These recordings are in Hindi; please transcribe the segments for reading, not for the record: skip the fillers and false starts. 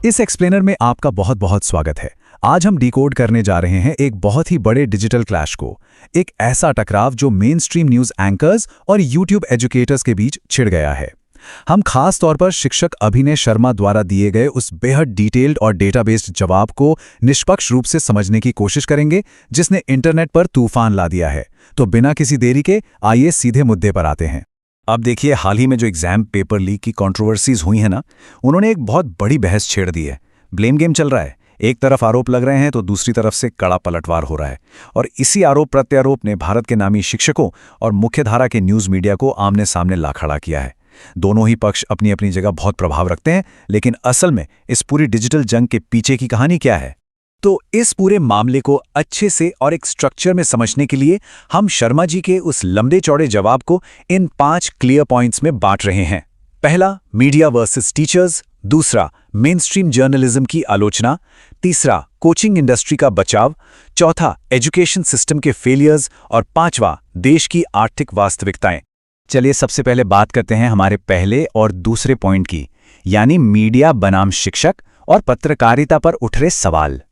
इस एक्सप्लेनर में आपका बहुत बहुत स्वागत है। आज हम डिकोड करने जा रहे हैं एक बहुत ही बड़े डिजिटल क्लैश को, एक ऐसा टकराव जो मेन स्ट्रीम न्यूज़ एंकर्स और यूट्यूब एजुकेटर्स के बीच छिड़ गया है। हम खास तौर पर शिक्षक अभिनय शर्मा द्वारा दिए गए उस बेहद डिटेल्ड और डेटाबेस्ड जवाब को निष्पक्ष रूप से समझने की कोशिश करेंगे, जिसने इंटरनेट पर तूफान ला दिया है। तो बिना किसी देरी के आइए सीधे मुद्दे पर आते हैं। अब देखिए, हाल ही में जो एग्जाम पेपर लीक की कंट्रोवर्सीज हुई है ना, उन्होंने एक बहुत बड़ी बहस छेड़ दी है। ब्लेम गेम चल रहा है, एक तरफ आरोप लग रहे हैं तो दूसरी तरफ से कड़ा पलटवार हो रहा है। और इसी आरोप प्रत्यारोप ने भारत के नामी शिक्षकों और मुख्यधारा के न्यूज़ मीडिया को आमने सामने ला खड़ा किया है। दोनों ही पक्ष अपनी अपनी जगह बहुत प्रभाव रखते हैं, लेकिन असल में इस पूरी डिजिटल जंग के पीछे की कहानी क्या है? तो इस पूरे मामले को अच्छे से और एक स्ट्रक्चर में समझने के लिए हम शर्मा जी के उस लंबे चौड़े जवाब को इन 5 क्लियर पॉइंट्स में बांट रहे हैं। पहला, मीडिया वर्सेस टीचर्स। दूसरा, मेनस्ट्रीम जर्नलिज्म की आलोचना। तीसरा, कोचिंग इंडस्ट्री का बचाव। चौथा, एजुकेशन सिस्टम के फेलियर्स। और पांचवा, देश की आर्थिक वास्तविकताएं। चलिए सबसे पहले बात करते हैं हमारे पहले और दूसरे पॉइंट की, यानी मीडिया बनाम शिक्षक और पत्रकारिता पर उठ रहे सवाल।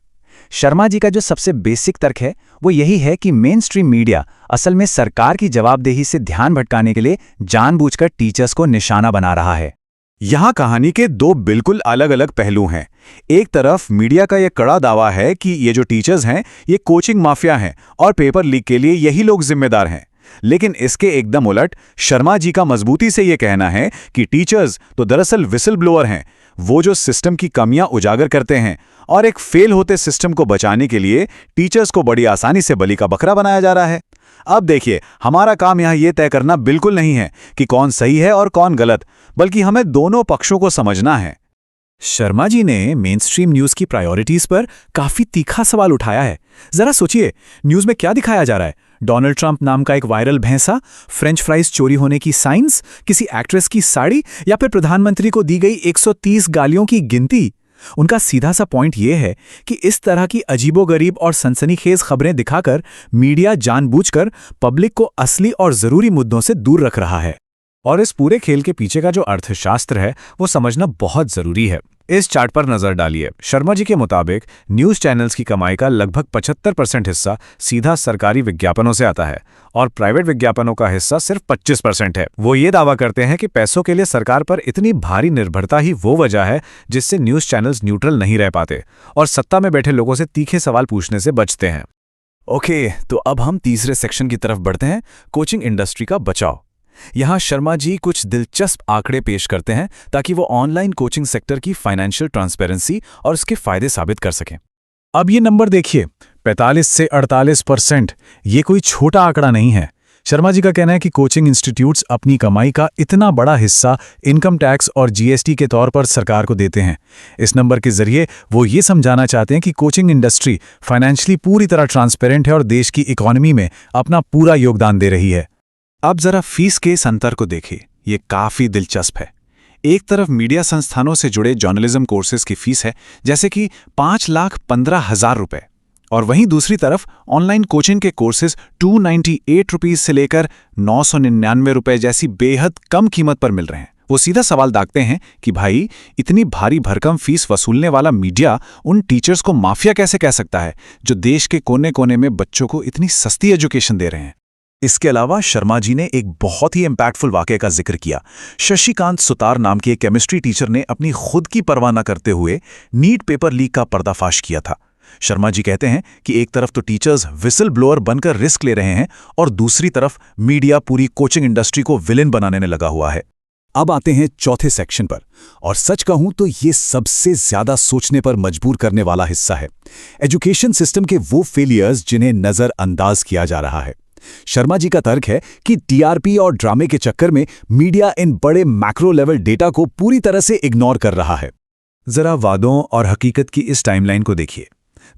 शर्मा जी का जो सबसे बेसिक तर्क है वो यही है कि मेन स्ट्रीम मीडिया असल में सरकार की जवाबदेही से ध्यान भटकाने के लिए जानबूझकर टीचर्स को निशाना बना रहा है। यहाँ कहानी के दो बिल्कुल अलग अलग पहलू हैं। एक तरफ मीडिया का यह कड़ा दावा है कि ये जो टीचर्स हैं ये कोचिंग माफिया हैं और पेपर लीक के लिए यही लोग जिम्मेदार हैं। लेकिन इसके एकदम उलट शर्मा जी का मजबूती से ये कहना है कि टीचर्स तो दरअसल विसल ब्लोअर हैं, वो जो सिस्टम की कमियां उजागर करते हैं, और एक फेल होते सिस्टम को बचाने के लिए टीचर्स को बड़ी आसानी से बलि का बकरा बनाया जा रहा है। अब देखिए, हमारा काम यहाँ ये तय करना बिल्कुल नहीं है कि कौन सही है और कौन गलत, बल्कि हमें दोनों पक्षों को समझना है। शर्मा जी ने मेनस्ट्रीम न्यूज़ की प्रायोरिटीज पर काफी तीखा सवाल उठाया है। जरा सोचिए, न्यूज़ में क्या दिखाया जा रहा है? डोनाल्ड ट्रंप नाम का एक वायरल भैंसा, फ्रेंच फ्राइज चोरी होने की साइंस, किसी एक्ट्रेस की साड़ी, या फिर प्रधानमंत्री को दी गई 130 गालियों की गिनती? उनका सीधा सा पॉइंट यह है कि इस तरह की अजीबोगरीब और सनसनीखेज खबरें दिखाकर मीडिया जानबूझकर पब्लिक को असली और जरूरी मुद्दों से दूर रख रहा है। और इस पूरे खेल के पीछे का जो अर्थशास्त्र है वो समझना बहुत जरूरी है। इस चार्ट पर नजर डालिए। शर्मा जी के मुताबिक न्यूज़ चैनल्स की कमाई का लगभग 75% हिस्सा सीधा सरकारी विज्ञापनों से आता है और प्राइवेट विज्ञापनों का हिस्सा सिर्फ 25% है। वो ये दावा करते हैं कि पैसों के लिए सरकार पर इतनी भारी निर्भरता ही वो वजह है जिससे न्यूज़ चैनल्स न्यूट्रल नहीं रह पाते और सत्ता में बैठे लोगों से तीखे सवाल पूछने से बचते हैं। ओके, तो अब हम तीसरे सेक्शन की तरफ बढ़ते हैं, कोचिंग इंडस्ट्री का बचाव। यहाँ शर्मा जी कुछ दिलचस्प आंकड़े पेश करते हैं ताकि वो ऑनलाइन कोचिंग सेक्टर की फाइनेंशियल ट्रांसपेरेंसी और उसके फायदे साबित कर सकें। अब ये नंबर देखिए, 45 से 48%। ये कोई छोटा आंकड़ा नहीं है। शर्मा जी का कहना है कि कोचिंग इंस्टीट्यूट्स अपनी कमाई का इतना बड़ा हिस्सा इनकम टैक्स और जीएसटी के तौर पर सरकार को देते हैं। इस नंबर के जरिए वो ये समझाना चाहते हैं कि कोचिंग इंडस्ट्री फाइनेंशियली पूरी तरह ट्रांसपेरेंट है और देश की इकोनॉमी में अपना पूरा योगदान दे रही है। अब जरा फीस के इस अंतर को देखिए, ये काफी दिलचस्प है। एक तरफ मीडिया संस्थानों से जुड़े जर्नलिज्म कोर्सेज की फीस है, जैसे कि 5,15,000 रुपए, और वहीं दूसरी तरफ ऑनलाइन कोचिंग के कोर्सेज 298 रुपीज से लेकर 999 रुपए जैसी बेहद कम कीमत पर मिल रहे हैं। वो सीधा सवाल दागते हैं कि भाई, इतनी भारी भरकम फीस वसूलने वाला मीडिया उन टीचर्स को माफिया कैसे कह सकता है जो देश के कोने कोने में बच्चों को इतनी सस्ती एजुकेशन दे रहे हैं। इसके अलावा शर्मा जी ने एक बहुत ही इम्पैक्टफुल वाकये का जिक्र किया। शशिकांत सुतार नाम के एक केमिस्ट्री टीचर ने अपनी खुद की परवाह न करते हुए नीट पेपर लीक का पर्दाफाश किया था। शर्मा जी कहते हैं कि एक तरफ तो टीचर्स विसल ब्लोअर बनकर रिस्क ले रहे हैं और दूसरी तरफ मीडिया पूरी कोचिंग इंडस्ट्री को विलेन बनाने में लगा हुआ है। अब आते हैं चौथे सेक्शन पर, और सच कहूं तो ये सबसे ज्यादा सोचने पर मजबूर करने वाला हिस्सा है। एजुकेशन सिस्टम के वो फेलियर्स जिन्हें नजरअंदाज किया जा रहा है। शर्मा जी का तर्क है कि टीआरपी और ड्रामे के चक्कर में मीडिया इन बड़े मैक्रो लेवल डेटा को पूरी तरह से इग्नोर कर रहा है। जरा वादों और हकीकत की इस टाइमलाइन को देखिए।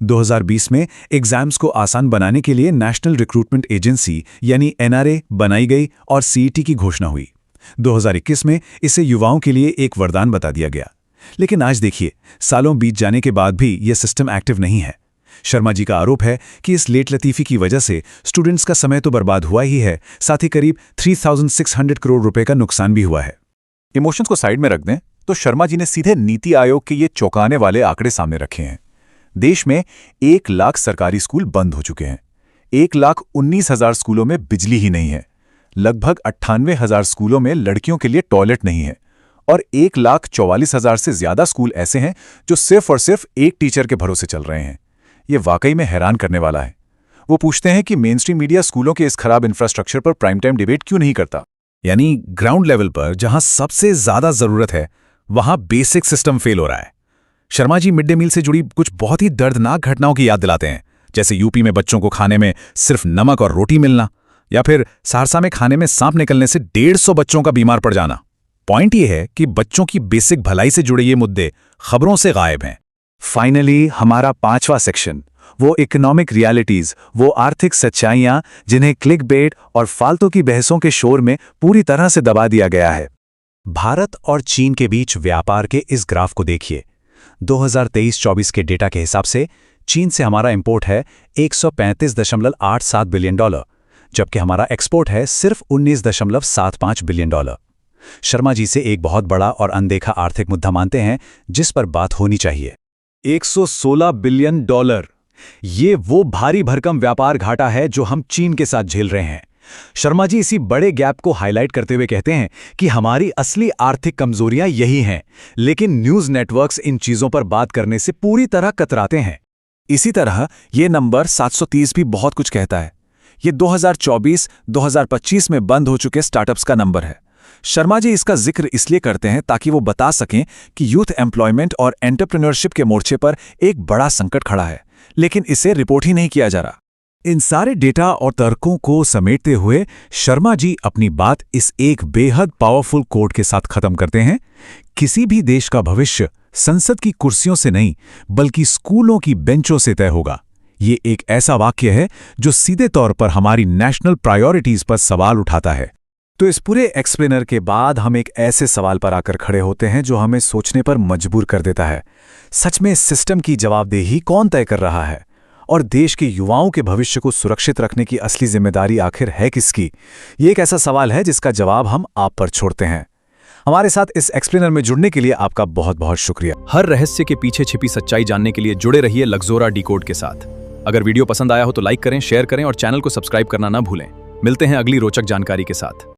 2020 में एग्जाम्स को आसान बनाने के लिए नेशनल रिक्रूटमेंट एजेंसी यानी एनआरए बनाई गई और सीईटी की घोषणा हुई। 2021 में इसे युवाओं के लिए एक वरदान बता दिया गया। लेकिन आज देखिए, सालों बीत जाने के बाद भी यह सिस्टम एक्टिव नहीं है। शर्मा जी का आरोप है कि इस लेट लतीफी की वजह से स्टूडेंट्स का समय तो बर्बाद हुआ ही है, साथ ही करीब 3,600 करोड़ रुपए का नुकसान भी हुआ है। इमोशंस को साइड में रख दें, तो शर्मा जी ने सीधे नीति आयोग के ये चौंकाने वाले आंकड़े सामने रखे हैं। देश में 1 लाख सरकारी स्कूल बंद हो चुके हैं। 1,19,000 स्कूलों में बिजली ही नहीं है। लगभग 98,000 स्कूलों में लड़कियों के लिए टॉयलेट नहीं है। और 1,44,000 से ज्यादा स्कूल ऐसे हैं जो सिर्फ और सिर्फ एक टीचर के भरोसे चल रहे हैं। ये वाकई में हैरान करने वाला है। वो पूछते हैं कि मेनस्ट्रीम मीडिया स्कूलों के इस खराब इंफ्रास्ट्रक्चर पर प्राइम टाइम डिबेट क्यों नहीं करता। यानी ग्राउंड लेवल पर जहां सबसे ज्यादा जरूरत है वहां बेसिक सिस्टम फेल हो रहा है। Sharma ji mid day meal से जुड़ी कुछ बहुत ही दर्दनाक घटनाओं की याद दिलाते हैं, जैसे यूपी में बच्चों को खाने में सिर्फ नमक और रोटी मिलना, या फिर सहरसा में खाने में सांप निकलने से 150 बच्चों का बीमार पड़ जाना। पॉइंट ये है कि बच्चों की बेसिक भलाई से जुड़े ये मुद्दे खबरों से गायब हैं। फाइनली हमारा 5वां सेक्शन, वो इकोनॉमिक रियलिटीज, वो आर्थिक सच्चाइयां जिन्हें क्लिकबेट और फालतू की बहसों के शोर में पूरी तरह से दबा दिया गया है। भारत और चीन के बीच व्यापार के इस ग्राफ को देखिए। 2023-24 के डेटा के हिसाब से चीन से हमारा इंपोर्ट है $135.87 बिलियन, जबकि हमारा एक्सपोर्ट है सिर्फ $19.75 बिलियन। शर्मा जी से एक बहुत बड़ा और अनदेखा आर्थिक मुद्दा मानते हैं जिस पर बात होनी चाहिए। $116 बिलियन। ये वो भारी भरकम व्यापार घाटा है जो हम चीन के साथ झेल रहे हैं। शर्मा जी इसी बड़े गैप को हाईलाइट करते हुए कहते हैं कि हमारी असली आर्थिक कमजोरियां यही हैं, लेकिन न्यूज नेटवर्क्स इन चीजों पर बात करने से पूरी तरह कतराते हैं। इसी तरह ये नंबर 730 भी बहुत कुछ कहता है। ये 2024-2025 में बंद हो चुके स्टार्टअप्स का नंबर है। शर्मा जी इसका जिक्र इसलिए करते हैं ताकि वो बता सकें कि यूथ एम्प्लॉयमेंट और एंटरप्रेन्योरशिप के मोर्चे पर एक बड़ा संकट खड़ा है, लेकिन इसे रिपोर्ट ही नहीं किया जा रहा। इन सारे डेटा और तर्कों को समेटते हुए शर्मा जी अपनी बात इस एक बेहद पावरफुल कोट के साथ खत्म करते हैं। किसी भी देश का भविष्य संसद की कुर्सियों से नहीं बल्कि स्कूलों की बेंचों से तय होगा। ये एक ऐसा वाक्य है जो सीधे तौर पर हमारी नेशनल प्रायोरिटीज पर सवाल उठाता है। तो इस पूरे एक्सप्लेनर के बाद हम एक ऐसे सवाल पर आकर खड़े होते हैं जो हमें सोचने पर मजबूर कर देता है। सच में इस सिस्टम की जवाबदेही कौन तय कर रहा है? और देश के युवाओं के भविष्य को सुरक्षित रखने की असली जिम्मेदारी आखिर है किसकी? ये एक ऐसा सवाल है जिसका जवाब हम आप पर छोड़ते हैं। हमारे साथ इस एक्सप्लेनर में जुड़ने के लिए आपका बहुत बहुत शुक्रिया। हर रहस्य के पीछे छिपी सच्चाई जानने के लिए जुड़े रहिए लक्ज़ोरा डिकोड के साथ। अगर वीडियो पसंद आया हो तो लाइक करें, शेयर करें और चैनल को सब्सक्राइब करना ना भूलें। मिलते हैं अगली रोचक जानकारी के साथ।